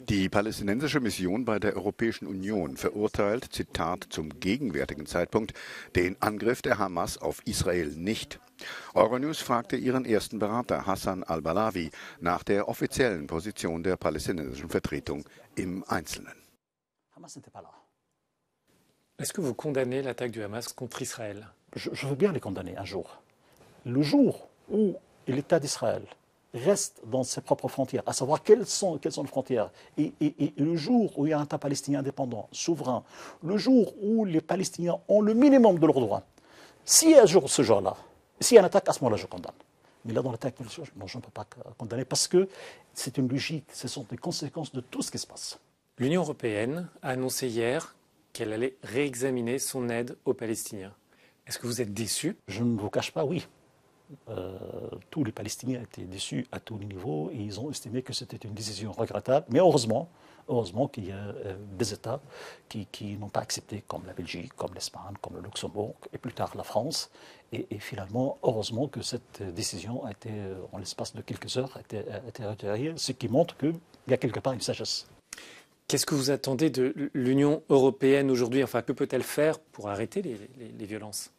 Die palästinensische Mission bei der Europäischen Union verurteilt, Zitat, zum gegenwärtigen Zeitpunkt den Angriff der Hamas auf Israel nicht. Euronews fragte ihren ersten Berater Hassan al-Balawi nach der offiziellen Position der palästinensischen Vertretung im Einzelnen. Est-ce que vous condamnez l'attaque du Hamas contre Israël? Je veux bien les condamner un jour. Le jour où l'État d'Israël reste dans ses propres frontières, à savoir quelles sont les frontières, et le jour où il y a un État palestinien indépendant, souverain, le jour où les Palestiniens ont le minimum de leurs droits, si un jour, ce jour-là, s'il y a une attaque, à ce moment-là, je condamne. Mais là, dans l'attaque, non, je ne peux pas condamner parce que c'est une logique, ce sont des conséquences de tout ce qui se passe. L'Union européenne a annoncé hier qu'elle allait réexaminer son aide aux Palestiniens. Est-ce que vous êtes déçu? Je ne vous cache pas, oui. Tous les Palestiniens étaient déçus à tous les niveaux et ils ont estimé que c'était une décision regrettable. Mais heureusement qu'il y a des États qui n'ont pas accepté, comme la Belgique, comme l'Espagne, comme le Luxembourg et plus tard la France. Et finalement, heureusement que cette décision a été, en l'espace de quelques heures, a été retirée, ce qui montre qu'il y a quelque part une sagesse. Qu'est-ce que vous attendez de l'Union européenne aujourd'hui? Enfin, que peut-elle faire pour arrêter les violences?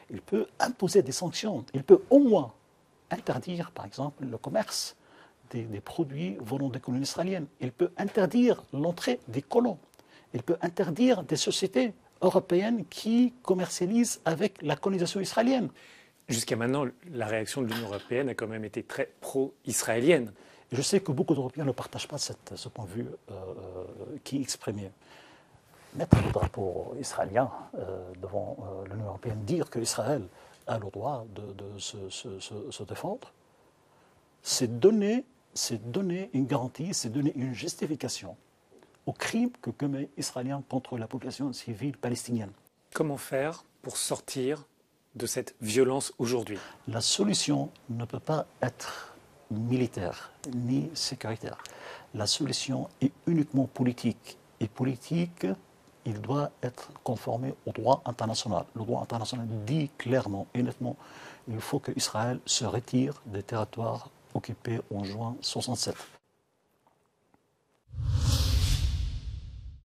Il peut imposer des sanctions. Il peut au moins interdire, par exemple, le commerce des produits venant des colonies israéliennes. Il peut interdire l'entrée des colons. Il peut interdire des sociétés européennes qui commercialisent avec la colonisation israélienne. Jusqu'à maintenant, la réaction de l'Union européenne a quand même été très pro-israélienne. Je sais que beaucoup d'Européens ne partagent pas ce point de vue qui est exprimé. Mettre le drapeau israélien devant l'Union européenne, dire qu'Israël a le droit de se défendre, c'est donner une garantie, c'est donner une justification au crime que commet Israélien contre la population civile palestinienne. Comment faire pour sortir de cette violence aujourd'hui? La solution ne peut pas être militaire ni sécuritaire. La solution est uniquement politique. Et politique, il doit être conformé au droit international. Le droit international dit clairement et nettement qu'il faut qu'Israël se retire des territoires occupés en juin 1967.